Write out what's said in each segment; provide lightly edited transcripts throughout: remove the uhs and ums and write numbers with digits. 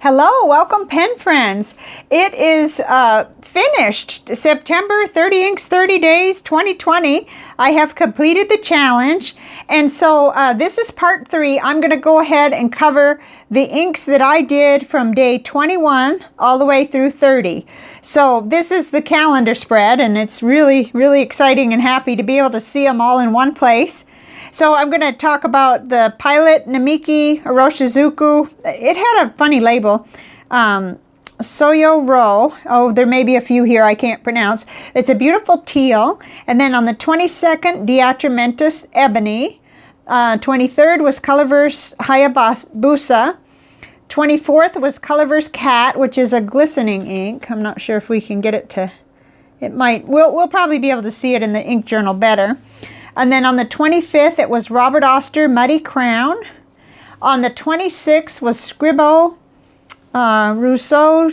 Hello, welcome pen friends. It is finished, September 30 inks 30 days 2020. I have completed the challenge, and so this is part 3. I'm going to go ahead and cover the inks that I did from day 21 all the way through 30. So this is the calendar spread, and it's really exciting and happy to be able to see them all in one place. So I'm going to talk about the Pilot Namiki Iroshizuku. It had a funny label. Syo-ro. Oh, there may be a few here I can't pronounce. It's a beautiful teal. And then on the 22nd, Diatrimentis Ebony. 23rd was Colorverse Hayabusa. 24th was Colorverse Cat, which is a glistening ink. I'm not sure if we can get it to... It might... We'll probably be able to see it in the ink journal better. And then on the 25th, it was Robert Oster Muddy Crown. On the 26th was Scribo Rosso.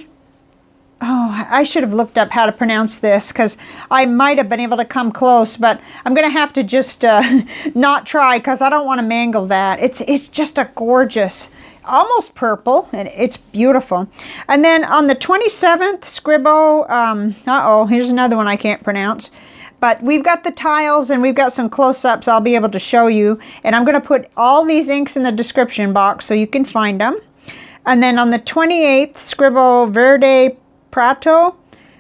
Oh, I should have looked up how to pronounce this because I might have been able to come close, but I'm going to have to just not try because I don't want to mangle that. It's just a gorgeous, almost purple, and it's beautiful. And then on the 27th, Scribo, here's another one I can't pronounce. But we've got the tiles and we've got some close-ups I'll be able to show you. And I'm going to put all these inks in the description box so you can find them. And then on the 28th, Scribo Verde Prato.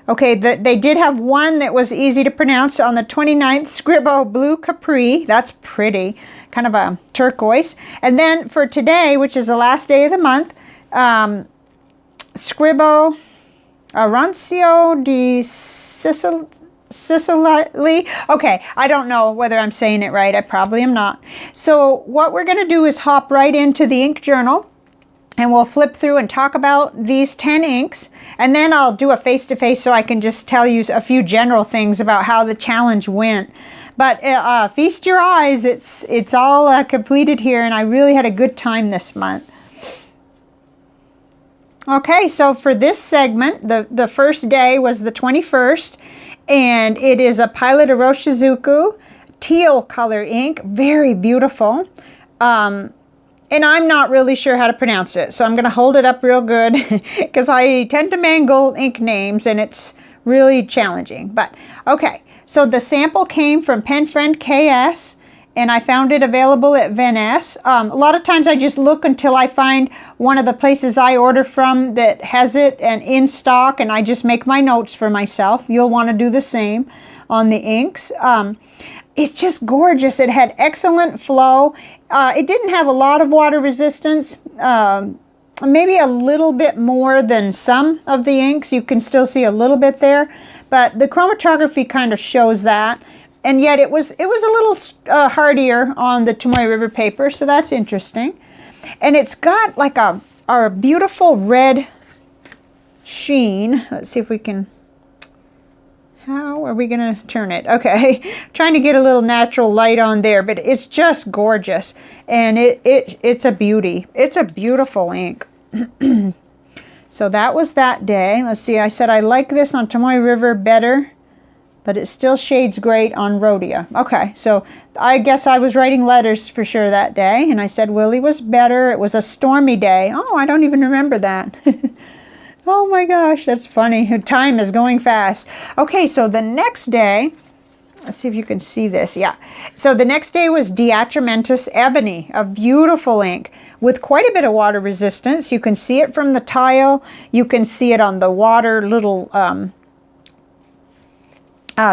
Okay, they did have one that was easy to pronounce. On the 29th, Scribo Blue Capri. That's pretty. Kind of a turquoise. And then for today, which is the last day of the month, Scribo Arancio di Sicily. Okay, I don't know whether I'm saying it right. I probably am not. So what we're going to do is hop right into the ink journal, and we'll flip through and talk about these 10 inks, and then I'll do a face-to-face so I can just tell you a few general things about how the challenge went. But feast your eyes. It's all completed here, and I really had a good time this month. Okay, so for this segment, the first day was the 21st, and it is a Pilot Iroshizuku teal color ink, very beautiful. And I'm not really sure how to pronounce it, so I'm going to hold it up real good because I tend to mangle ink names and it's really challenging. But okay, so the sample came from Pen Friend KS, and I found it available at Vanness. A lot of times I just look until I find one of the places I order from that has it and in stock, and I just make my notes for myself. You'll want to do the same on the inks. It's just gorgeous. It had excellent flow. It didn't have a lot of water resistance, maybe a little bit more than some of the inks. You can still see a little bit there, but the chromatography kind of shows that. And yet it was a little hardier on the Tomoe River paper, so that's interesting. And it's got like a beautiful red sheen. Let's see if we can... How are we going to turn it? Okay, trying to get a little natural light on there, but it's just gorgeous. And it's a beauty. It's a beautiful ink. So that was that day. Let's see, I said I like this on Tomoe River better, but it still shades great on Rhodia. Okay, so I guess I was writing letters for sure that day, and I said Willie was better. It was a stormy day. Oh, I don't even remember that. Oh my gosh, that's funny. Time is going fast. Okay, so the next day, let's see if you can see this. Yeah, so the next day was Diatrimentis Ebony, a beautiful ink with quite a bit of water resistance. You can see it from the tile. You can see it on the water little...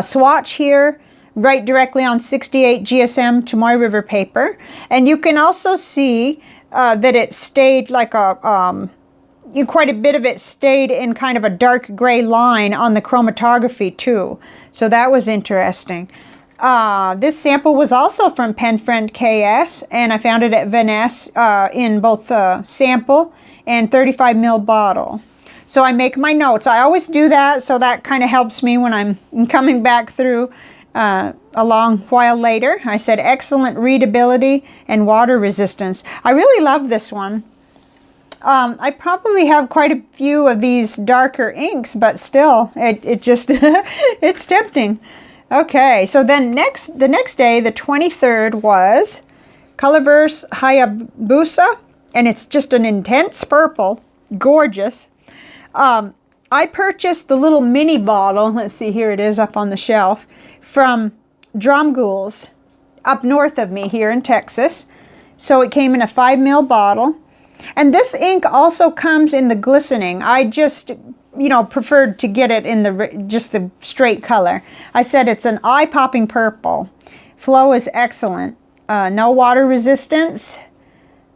swatch here, right directly on 68 GSM Tomoe River paper. And you can also see that it stayed like quite a bit of it stayed in kind of a dark gray line on the chromatography too. So that was interesting. This sample was also from Pen Friend KS, and I found it at Vanness in both sample and 35 ml bottle. So I make my notes. I always do that, so that kind of helps me when I'm coming back through a long while later. I said excellent readability and water resistance. I really love this one. I probably have quite a few of these darker inks, but still, it just, it's tempting. Okay, so then the next day, the 23rd, was Colorverse Hayabusa, and it's just an intense purple. gorgeous. I purchased the little mini bottle, let's see, here it is up on the shelf, from Dromgoole's up north of me here in Texas. So it came in a 5 ml bottle. And this ink also comes in the glistening. I just, you know, preferred to get it in just the straight color. I said it's an eye-popping purple. Flow is excellent. No water resistance.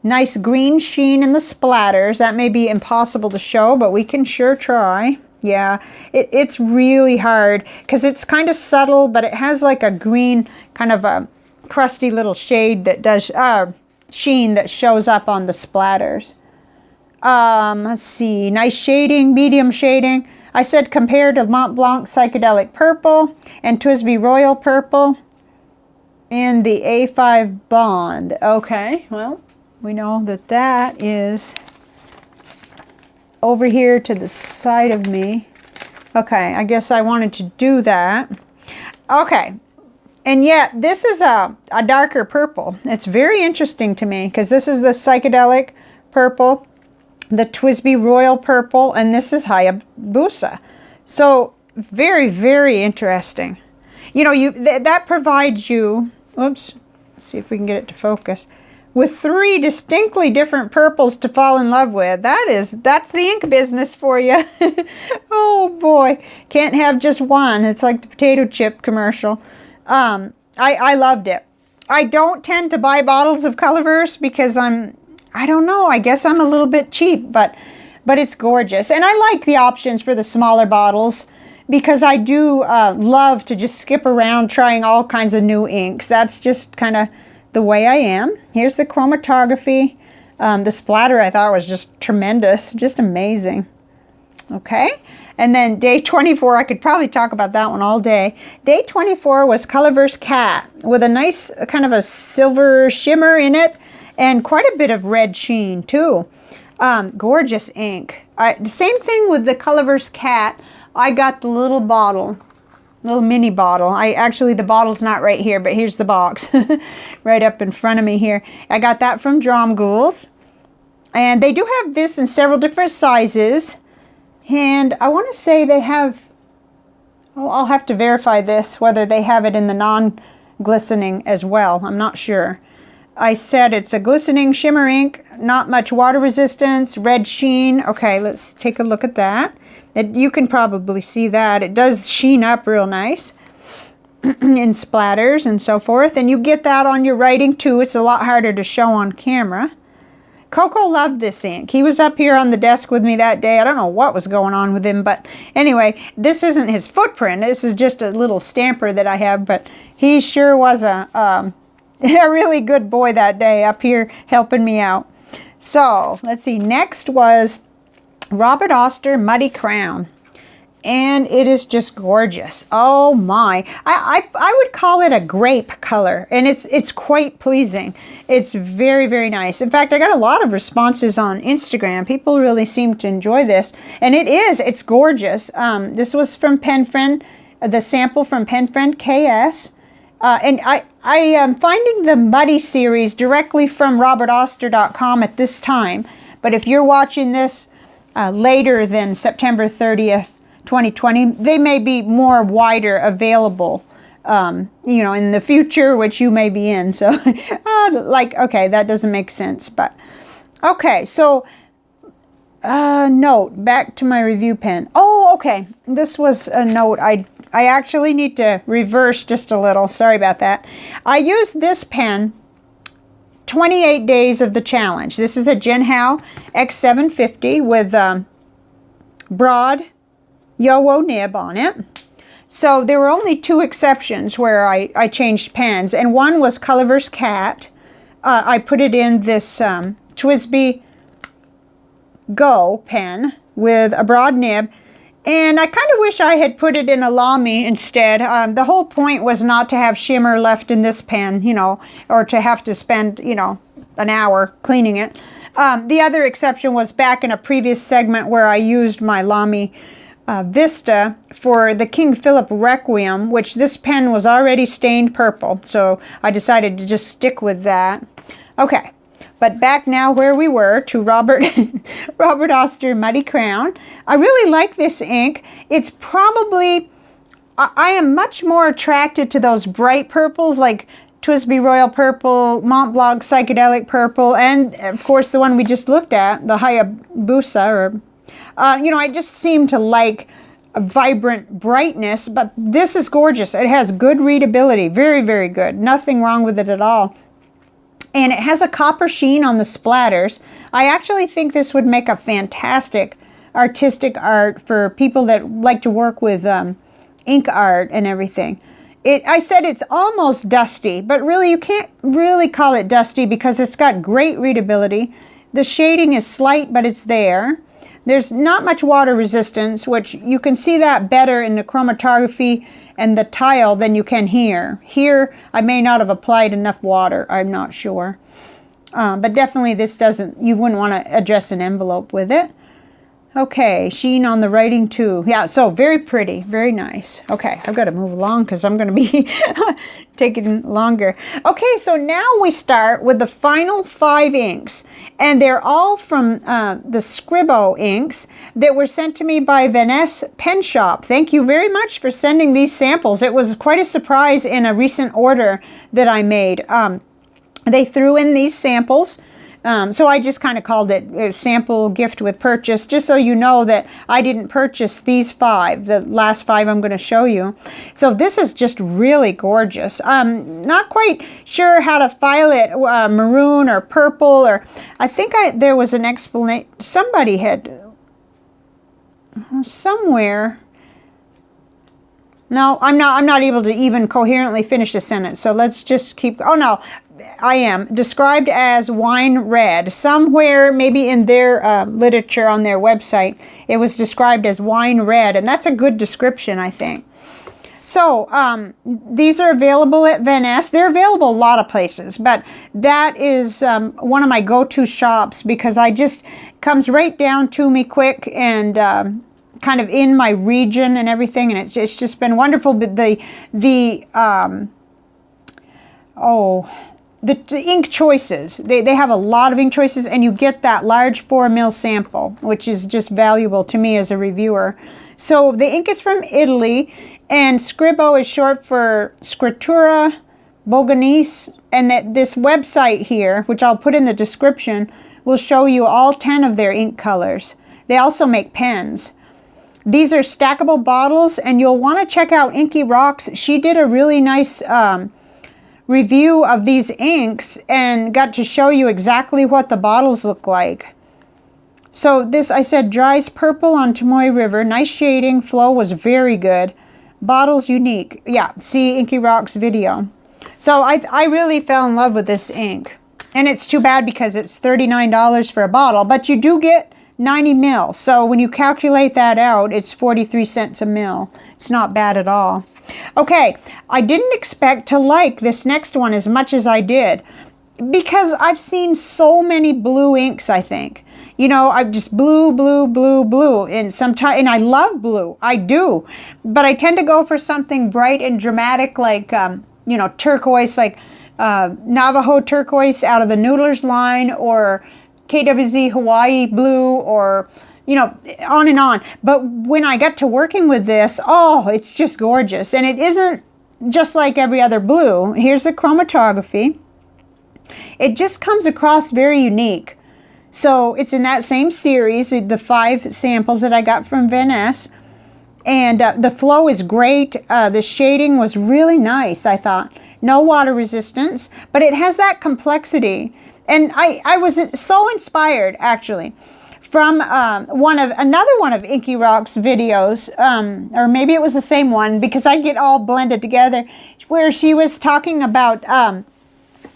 Nice green sheen in the splatters. That may be impossible to show, but we can sure try. Yeah, it's really hard because it's kind of subtle, but it has like a green, kind of a crusty little shade that does, sheen that shows up on the splatters. Let's see, nice shading, medium shading. I said compared to Mont Blanc Psychedelic Purple and TWSBI Royal Purple and the A5 Bond. Okay, well, we know that that is over here to the side of me. Okay, I guess I wanted to do that. Okay, and yet this is a darker purple. It's very interesting to me because this is the Psychedelic Purple, the TWSBI Royal Purple, and this is Hayabusa. So very, very interesting. You know, that provides you, oops, let's see if we can get it to focus, with 3 distinctly different purples to fall in love with. That's the ink business for you. Oh boy, can't have just one. It's like the potato chip commercial. I loved it. I don't tend to buy bottles of Colorverse because I don't know, I guess I'm a little bit cheap, but it's gorgeous. And I like the options for the smaller bottles because I do love to just skip around trying all kinds of new inks. That's just kind of the way I am. Here's the chromatography. The splatter I thought was just tremendous, just amazing. Okay, and then day 24, I could probably talk about that one all day. Day 24 was Colorverse Cat with a nice kind of a silver shimmer in it and quite a bit of red sheen too. Gorgeous ink. The same thing with the Colorverse Cat. I got the little bottle, little mini bottle. Actually, the bottle's not right here, but here's the box right up in front of me here. I got that from Dromgoole's. And they do have this in several different sizes. And I want to say they have, oh, I'll have to verify this, whether they have it in the non-glistening as well. I'm not sure. I said it's a glistening shimmer ink, not much water resistance, red sheen. Okay, let's take a look at that. You can probably see that. It does sheen up real nice in splatters and so forth. And you get that on your writing too. It's a lot harder to show on camera. Coco loved this ink. He was up here on the desk with me that day. I don't know what was going on with him, but anyway, this isn't his footprint. This is just a little stamper that I have, but he sure was a really good boy that day up here helping me out. So let's see, next was Robert Oster Muddy Crown, and it is just gorgeous. Oh my, I would call it a grape color, and it's quite pleasing. It's very, very nice. In fact, I got a lot of responses on Instagram. People really seem to enjoy this, and it's gorgeous. This was from PenFriend, the sample from PenFriend KS. And I am finding the Muddy series directly from robertoster.com at this time. But if you're watching this later than September 30th, 2020, they may be more wider available, you know, in the future, which you may be in. So, okay, that doesn't make sense. But, okay, so, note, back to my review pen. Oh, okay, this was a note I actually need to reverse just a little. Sorry about that. I used this pen 28 days of the challenge. This is a Jinhao X750 with broad Yo-wo nib on it. So there were only 2 exceptions where I changed pens, and one was Colorverse Cat. I put it in this TWSBI Go pen with a broad nib. And I kind of wish I had put it in a Lamy instead. The whole point was not to have shimmer left in this pen, you know, or to have to spend, you know, an hour cleaning it. The other exception was back in a previous segment where I used my Lamy Vista for the King Philip Requiem, which this pen was already stained purple. So I decided to just stick with that. Okay, But back now where we were, to Robert Oster Muddy Crown. I really like this ink. It's probably, I am much more attracted to those bright purples like TWSBI Royal Purple, Mont Blanc Psychedelic Purple, and of course the one we just looked at, the Hayabusa. Or, you know, I just seem to like a vibrant brightness, but this is gorgeous. It has good readability, very, very good. Nothing wrong with it at all. And it has a copper sheen on the splatters. I actually think this would make a fantastic artistic art for people that like to work with ink art and everything. I said it's almost dusty, but really you can't really call it dusty because it's got great readability. The shading is slight, but it's there. There's not much water resistance, which you can see that better in the chromatography and the tile than you can here. Here, I may not have applied enough water, I'm not sure. But definitely this doesn't, you wouldn't want to address an envelope with it. Okay, sheen on the writing too. Yeah, so very pretty, very nice. Okay, I've got to move along because I'm going to be taking longer. Okay, so now we start with the final 5 inks. And they're all from the Scribo inks that were sent to me by Vanness Pen Shop. Thank you very much for sending these samples. It was quite a surprise in a recent order that I made. They threw in these samples. So I just kind of called it a sample gift with purchase, just so you know that I didn't purchase these 5, the last 5 I'm going to show you. So this is just really gorgeous. Not quite sure how to file it, maroon or purple, or I think there was an explanation. Somebody had, somewhere. No, I'm not able to even coherently finish a sentence. So let's just keep, oh no. I am described as wine red. Somewhere, maybe in their literature on their website, it was described as wine red, and that's a good description, I think. So these are available at Vanness. They're available a lot of places, but that is one of my go-to shops because I just comes right down to me quick and kind of in my region and everything, and it's just been wonderful. But the ink choices, they have a lot of ink choices, and you get that large 4 ml sample, which is just valuable to me as a reviewer. So the ink is from Italy, and Scribo is short for Scrittura Bolognese, and that this website here, which I'll put in the description, will show you all 10 of their ink colors. They also make pens. These are stackable bottles, and you'll want to check out Inky Rocks. She did a really nice review of these inks and got to show you exactly what the bottles look like. So this, I said, dries purple on Tomoe River. Nice shading. Flow was very good. Bottles unique. Yeah, see Inky Rock's video. So I really fell in love with this ink. And it's too bad because it's $39 for a bottle, but you do get 90 mil. So when you calculate that out, it's 43 cents a mil. It's not bad at all. Okay, I didn't expect to like this next one as much as I did because I've seen so many blue inks, I think. You know, I'm just blue, blue, blue, blue, and sometimes, and I love blue, I do, but I tend to go for something bright and dramatic like, you know, turquoise, like Navajo turquoise out of the Noodlers line, or KWZ Hawaii blue, or you know, on and on. But when I got to working with this, oh, it's just gorgeous. And it isn't just like every other blue. Here's the chromatography. It just comes across very unique. So it's in that same series, the 5 samples that I got from Vanness. And the flow is great. The shading was really nice, I thought. No water resistance, but it has that complexity. And I was so inspired, actually, from another one of Inky Rock's videos, or maybe it was the same one because I get all blended together, where she was talking about now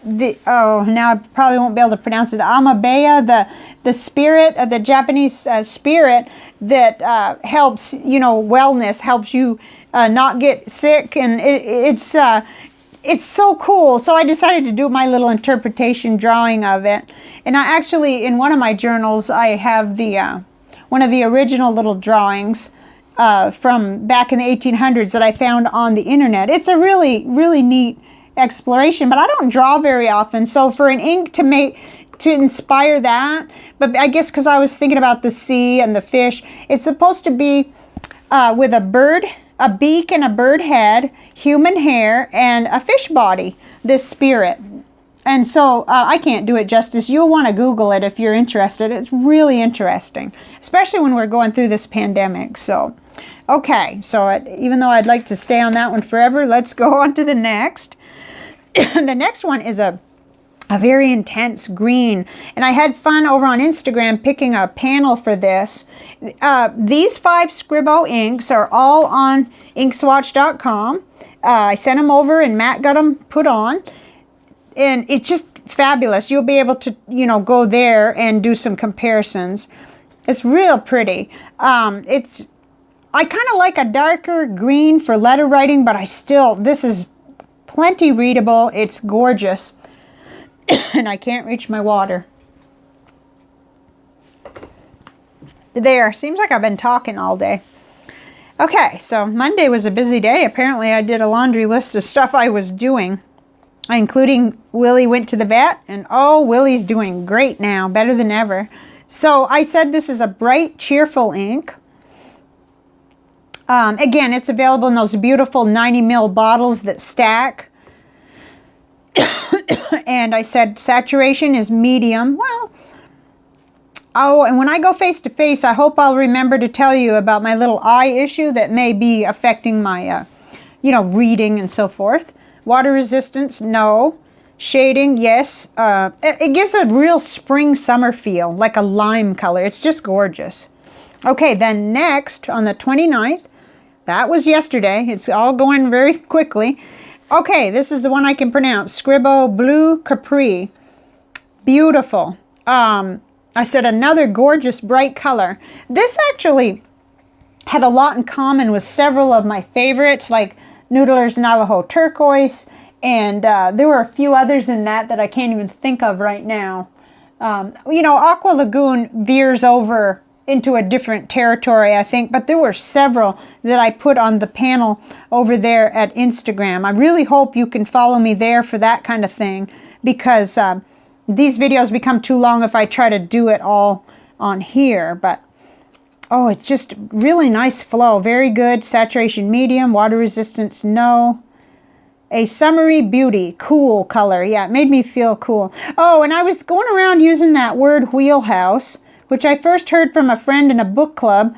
I probably won't be able to pronounce it, the Amabeya, the spirit, the Japanese spirit that helps, you know, wellness, helps you not get sick, and it's so cool. So I decided to do my little interpretation drawing of it. And I actually, in one of my journals, I have the one of the original little drawings from back in the 1800s that I found on the internet. It's a really, really neat exploration, but I don't draw very often. So for an ink to make, to inspire that. But I guess because I was thinking about the sea and the fish, it's supposed to be with a bird, a beak and a bird head, human hair, and a fish body, this spirit. And so I can't do it justice. You'll want to Google it if you're interested. It's really interesting, especially when we're going through this pandemic. So, okay, so even though I'd like to stay on that one forever, let's go on to the next. The next one is a very intense green, and I had fun over on Instagram picking a panel for this. These 5 Scribo inks are all on inkswatch.com. I sent them over and Matt got them put on, and it's just fabulous. You'll be able to, you know, go there and do some comparisons. It's real pretty. I kind of like a darker green for letter writing, but this is plenty readable. It's gorgeous. And I can't reach my water. There, seems like I've been talking all day. Okay, so Monday was a busy day. Apparently I did a laundry list of stuff I was doing, including Willie went to the vet, and oh, Willie's doing great now, better than ever. So I said this is a bright, cheerful ink. Again, it's available in those beautiful 90 ml bottles that stack. And I said saturation is medium. Well, oh, and when I go face to face, I hope I'll remember to tell you about my little eye issue that may be affecting my, you know, reading and so forth. Water resistance, no. Shading, yes. It gives a real spring summer feel, like a lime color. It's just gorgeous. Okay, then next on the 29th, that was yesterday. It's all going very quickly. Okay, this is the one I can pronounce. Scribo Blue Capri. Beautiful. I said another gorgeous bright color. This actually had a lot in common with several of my favorites, like Noodlers Navajo Turquoise, and there were a few others in that I can't even think of right now. You know, Aqua Lagoon veers over into a different territory, I think, but there were several that I put on the panel over there at Instagram. I really hope you can follow me there for that kind of thing, because these videos become too long if I try to do it all on here. But oh, it's just really nice flow, very good. Saturation medium, water resistance no. A summery beauty, cool color. Yeah, it made me feel cool. Oh, and I was going around using that word wheelhouse, which I first heard from a friend in a book club,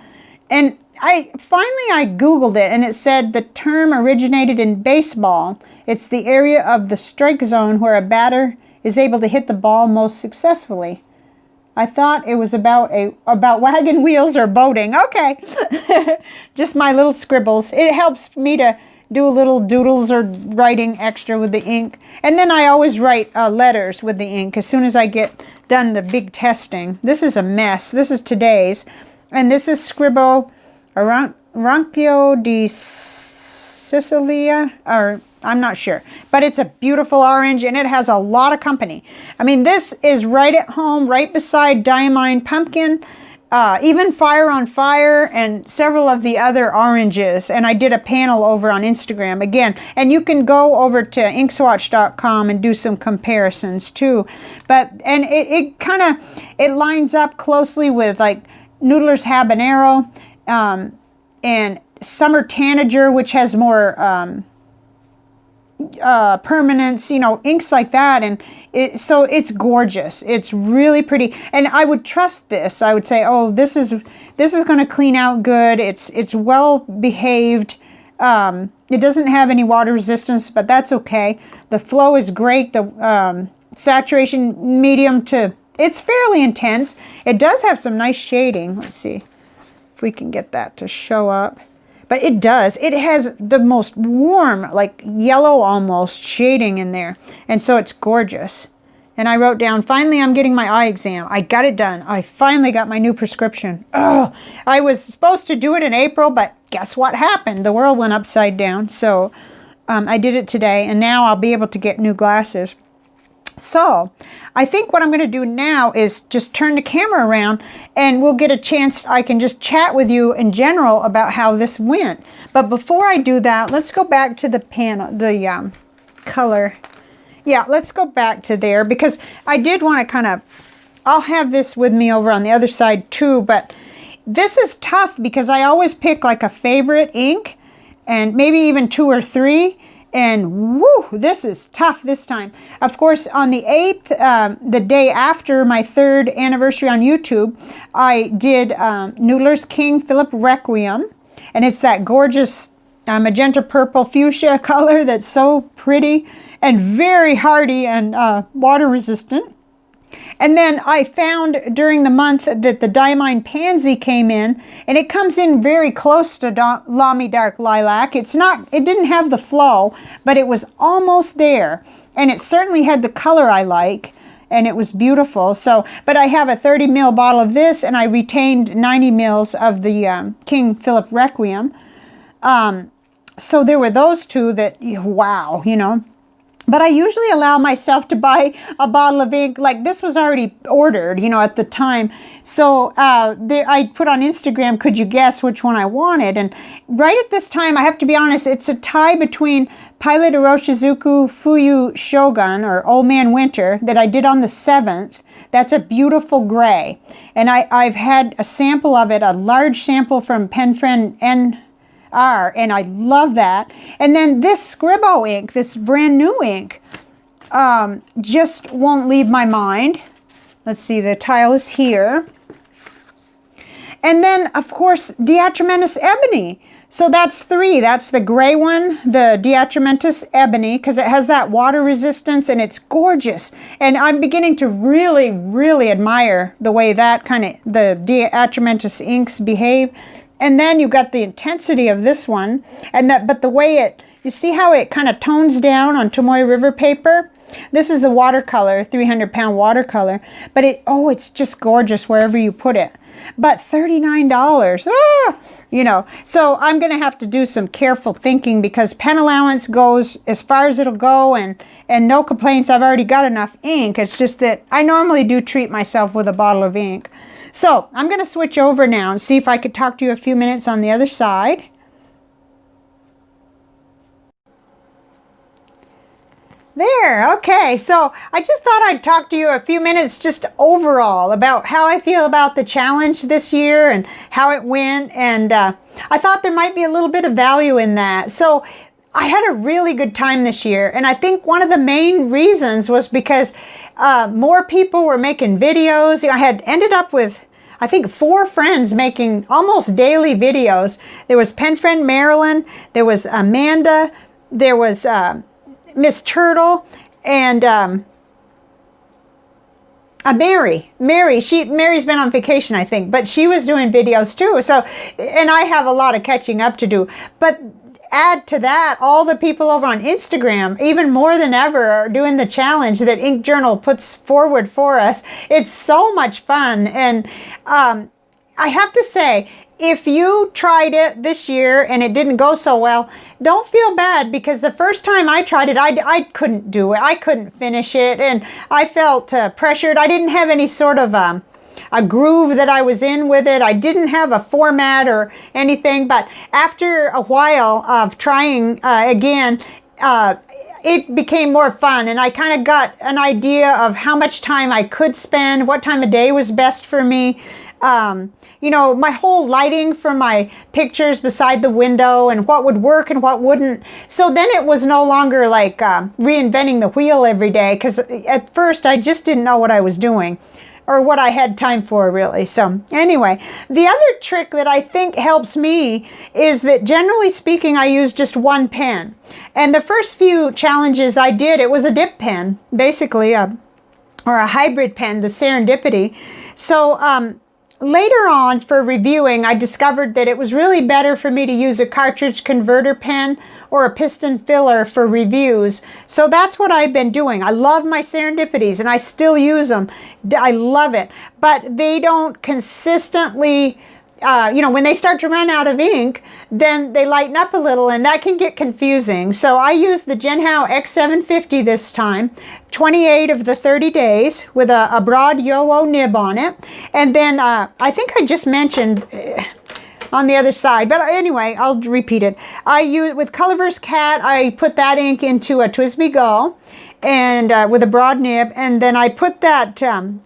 and I Googled it, and it said the term originated in baseball. It's the area of the strike zone where a batter is able to hit the ball most successfully. I thought it was about wagon wheels or boating. Okay, just my little scribbles. It helps me to do little doodles or writing extra with the ink, and then I always write letters with the ink as soon as I get done the big testing. This is a mess. This is today's, and this is Scribo Rancio di Sicilia, or I'm not sure, but it's a beautiful orange, and it has a lot of company. I mean, this is right at home, right beside Diamine Pumpkin, even Fire on Fire, and several of the other oranges. And I did a panel over on Instagram again, and you can go over to inkswatch.com and do some comparisons too. And it lines up closely with like Noodlers Habanero and Summer Tanager, which has more permanence, you know, inks like that. And so it's gorgeous. It's really pretty, and I would trust this. I would say, oh, this is going to clean out good. It's well behaved. It doesn't have any water resistance, but that's okay. The flow is great. The saturation medium to, it's fairly intense. It does have some nice shading. Let's see if we can get that to show up. But it does. It has the most warm, like yellow almost shading in there. And so it's gorgeous. And I wrote down, finally I'm getting my eye exam. I got it done. I finally got my new prescription. Oh, I was supposed to do it in April, but guess what happened? The world went upside down. So I did it today, and now I'll be able to get new glasses. So I think what I'm going to do now is just turn the camera around, and we'll get a chance. I can just chat with you in general about how this went. But before I do that, let's go back to the panel, the color. Yeah, let's go back to there because I did want to kind of, I'll have this with me over on the other side too, but this is tough because I always pick like a favorite ink and maybe even 2 or 3. And woo, this is tough this time. Of course, on the 8th, the day after my 3rd anniversary on YouTube, I did Noodlers King Philip Requiem. And it's that gorgeous magenta purple fuchsia color that's so pretty and very hardy and water resistant. And then I found during the month that the Diamine Pansy came in, and it comes in very close to Lamy Dark Lilac. It didn't have the flow, but it was almost there. And it certainly had the color I like, and it was beautiful. So, but I have a 30 ml bottle of this, and I retained 90 mils of the King Philip Requiem. So there were those two that, wow, you know. But I usually allow myself to buy a bottle of ink. Like this was already ordered, you know, at the time. So I put on Instagram, could you guess which one I wanted? And right at this time, I have to be honest, it's a tie between Pilot Iroshizuku Fuyu Shogun, or Old Man Winter, that I did on the 7th. That's a beautiful gray. And I've had a sample of it, a large sample from Pen Friend and I love that. And then this Scribo ink, this brand new ink, just won't leave my mind. Let's see, the tile is here. And then, of course, Diatrimentis Ebony. So that's 3. That's the gray one, the Diatrimentis Ebony, because it has that water resistance and it's gorgeous. And I'm beginning to really, really admire the way that the Diatrimentis inks behave. And then you've got the intensity of this one, but the way you see how it kind of tones down on Tomoe River paper? This is the watercolor, 300-pound watercolor, but it's just gorgeous wherever you put it. But $39, you know, so I'm going to have to do some careful thinking because pen allowance goes as far as it'll go, and no complaints, I've already got enough ink. It's just that I normally do treat myself with a bottle of ink. So I'm going to switch over now and see if I could talk to you a few minutes on the other side. There, okay. So I just thought I'd talk to you a few minutes just overall about how I feel about the challenge this year and how it went. And I thought there might be a little bit of value in that. So I had a really good time this year. And I think one of the main reasons was because more people were making videos. I had ended up with, I think, 4 friends making almost daily videos. There was Pen Friend Marilyn, there was Amanda, there was Miss Turtle, and Mary. Mary's been on vacation, I think, but she was doing videos too. So, and I have a lot of catching up to do. But add to that, all the people over on Instagram, even more than ever, are doing the challenge that Ink Journal puts forward for us. It's so much fun. And I have to say, if you tried it this year and it didn't go so well, don't feel bad, because the first time I tried it, I couldn't do it. I couldn't finish it, and I felt pressured. I didn't have any sort of a groove that I was in with it. I didn't have a format or anything, but after a while of trying again, it became more fun, and I kind of got an idea of how much time I could spend, what time of day was best for me. You know, my whole lighting for my pictures beside the window and what would work and what wouldn't. So then it was no longer like reinventing the wheel every day, because at first I just didn't know what I was doing or what I had time for, really. So anyway, the other trick that I think helps me is that, generally speaking, I use just one pen. And the first few challenges I did, it was a dip pen, basically, or a hybrid pen, the Serendipity. So later on, for reviewing, I discovered that it was really better for me to use a cartridge converter pen or a piston filler for reviews. So that's what I've been doing. I love my Serendipities, and I still use them. I love it. But they don't consistently, you know, when they start to run out of ink, then they lighten up a little, and that can get confusing. So I used the Jinhao X750 this time, 28 of the 30 days, with a broad Yo-O nib on it. And then I think I just mentioned on the other side, but anyway, I'll repeat it. I use, with Colorverse Cat, I put that ink into a TWSBI Go, and with a broad nib. And then I put that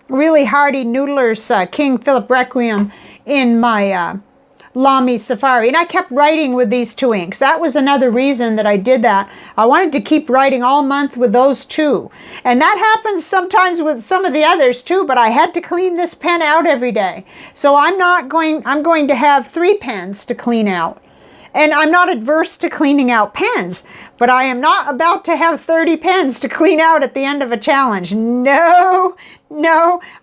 really hardy Noodlers King Philip Requiem in my Lamy Safari, and I kept writing with these two inks. That was another reason that I did that. I wanted to keep writing all month with those two, and that happens sometimes with some of the others too, but I had to clean this pen out every day. So I'm going to have 3 pens to clean out. And I'm not adverse to cleaning out pens, but I am not about to have 30 pens to clean out at the end of a challenge. No,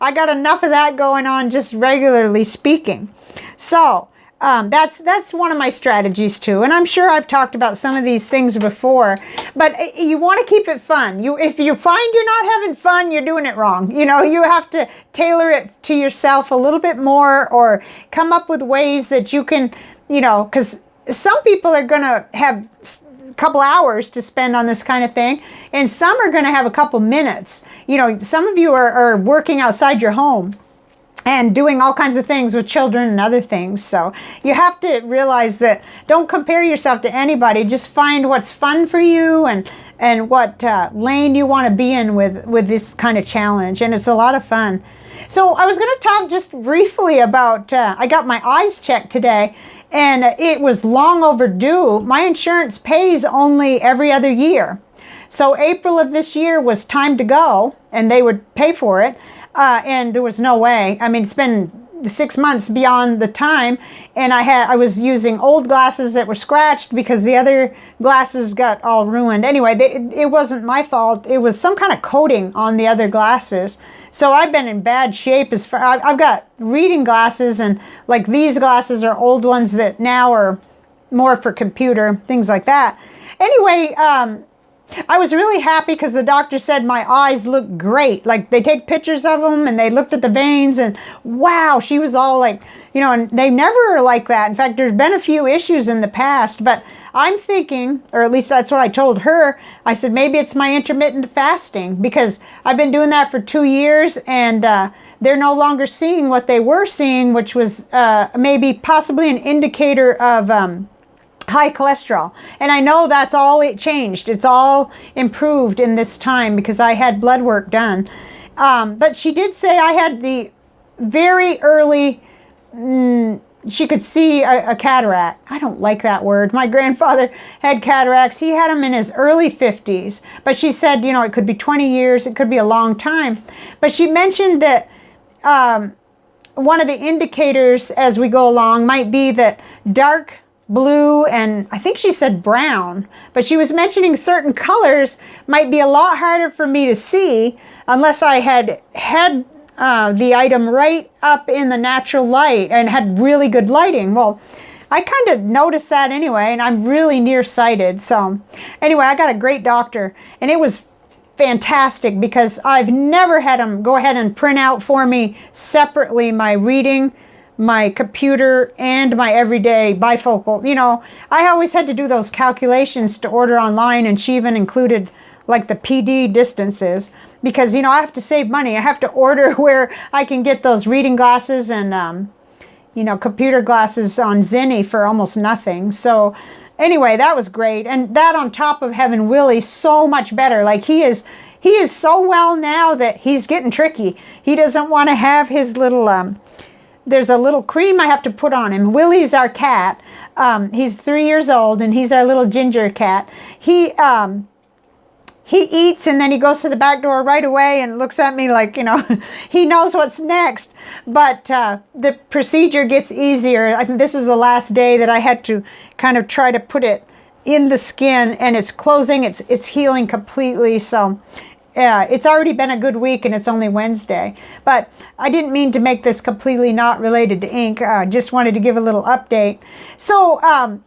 I got enough of that going on just regularly speaking. So that's one of my strategies too. And I'm sure I've talked about some of these things before, but you want to keep it fun. If you find you're not having fun, you're doing it wrong. You know, you have to tailor it to yourself a little bit more, or come up with ways that you can, you know, because some people are going to have a couple hours to spend on this kind of thing, and some are going to have a couple minutes. You know, some of you are working outside your home and doing all kinds of things with children and other things. So you have to realize that don't compare yourself to anybody. Just find what's fun for you and what lane you want to be in with this kind of challenge. And it's a lot of fun. So I was going to talk just briefly about, I got my eyes checked today, and it was long overdue. My insurance pays only every other year. So April of this year was time to go, and they would pay for it. And there was no way. I mean, it's been 6 months beyond the time, and I was using old glasses that were scratched because the other glasses got all ruined. Anyway, it wasn't my fault. It was some kind of coating on the other glasses. So I've been in bad shape. I've got reading glasses, and like these glasses are old ones that now are more for computer, things like that. Anyway, I was really happy because the doctor said my eyes look great. Like, they take pictures of them and they looked at the veins, and wow, she was all like, you know, and they never are like that. In fact, there's been a few issues in the past, but I'm thinking, or at least that's what I told her. I said, maybe it's my intermittent fasting, because I've been doing that for 2 years, and they're no longer seeing what they were seeing, which was maybe possibly an indicator of high cholesterol. And I know that's all it changed. It's all improved in this time because I had blood work done. But she did say I had the very early, she could see a cataract. I don't like that word. My grandfather had cataracts. He had them in his early 50s. But she said, you know, it could be 20 years. It could be a long time. But she mentioned that one of the indicators as we go along might be that dark blue, and I think she said brown, but she was mentioning certain colors might be a lot harder for me to see unless I had the item right up in the natural light and had really good lighting. Well, I kind of noticed that anyway, and I'm really nearsighted. So anyway, I got a great doctor, and it was fantastic because I've never had them go ahead and print out for me separately my reading, my computer, and my everyday bifocal. You know, I always had to do those calculations to order online, and she even included like the PD distances because, you know, I have to save money. I have to order where I can get those reading glasses and, you know, computer glasses on Zinni for almost nothing. So anyway, that was great. And that on top of having Willie so much better. Like, he is so well now that he's getting tricky. He doesn't want to have his little, there's a little cream I have to put on him. Willie's our cat. He's 3 years old, and he's our little ginger cat. He eats, and then he goes to the back door right away and looks at me like, you know, he knows what's next. But the procedure gets easier. I think this is the last day that I had to kind of try to put it in the skin, and it's closing. It's healing completely. So yeah, it's already been a good week, and it's only Wednesday. But I didn't mean to make this completely not related to ink. Just wanted to give a little update. So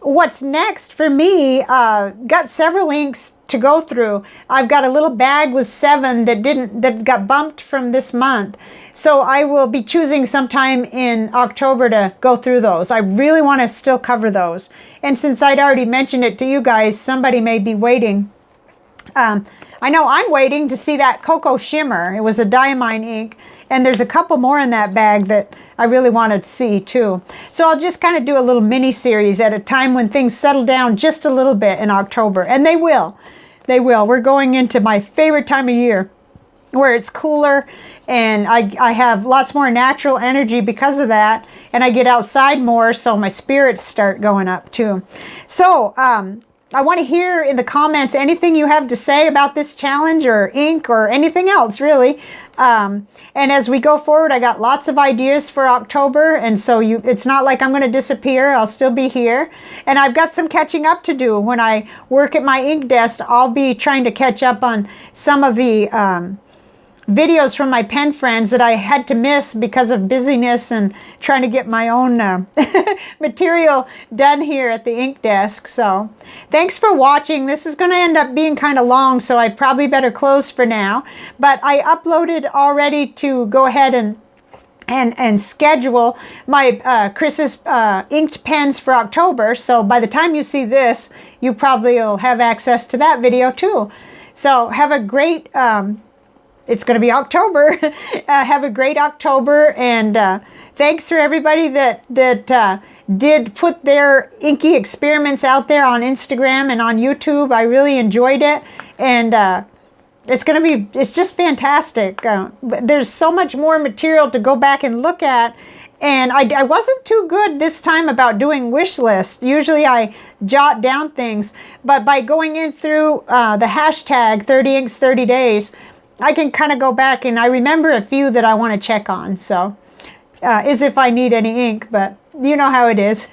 what's next for me, got several inks to go through. I've got a little bag with 7 that got bumped from this month. So I will be choosing sometime in October to go through those. I really want to still cover those. And since I'd already mentioned it to you guys, somebody may be waiting. I know I'm waiting to see that Cocoa Shimmer. It was a diamine ink, and there's a couple more in that bag that I really wanted to see too. So I'll just kind of do a little mini series at a time when things settle down just a little bit in October, and they will. They will. We're going into my favorite time of year, where it's cooler, and I have lots more natural energy because of that, and I get outside more, so my spirits start going up too. So I want to hear in the comments anything you have to say about this challenge or ink or anything else, really. And as we go forward, I got lots of ideas for October, and so it's not like I'm going to disappear. I'll still be here, and I've got some catching up to do. When I work at my ink desk, I'll be trying to catch up on some of the videos from my pen friends that I had to miss because of busyness and trying to get my own material done here at the ink desk. So thanks for watching. This is going to end up being kind of long, so I probably better close for now. But I uploaded already to go ahead and schedule my Chris's inked pens for October. So by the time you see this, you probably will have access to that video too. So have a great it's going to be October. Have a great October, and thanks for everybody that did put their inky experiments out there on Instagram and on YouTube. I really enjoyed it, and it's just fantastic. There's so much more material to go back and look at, and I wasn't too good this time about doing wish lists. Usually I jot down things, but by going in through the hashtag 30 inks 30 days, I can kind of go back, and I remember a few that I want to check on. So, as if I need any ink, but you know how it is.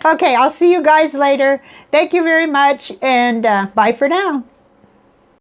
Okay, I'll see you guys later. Thank you very much, and bye for now.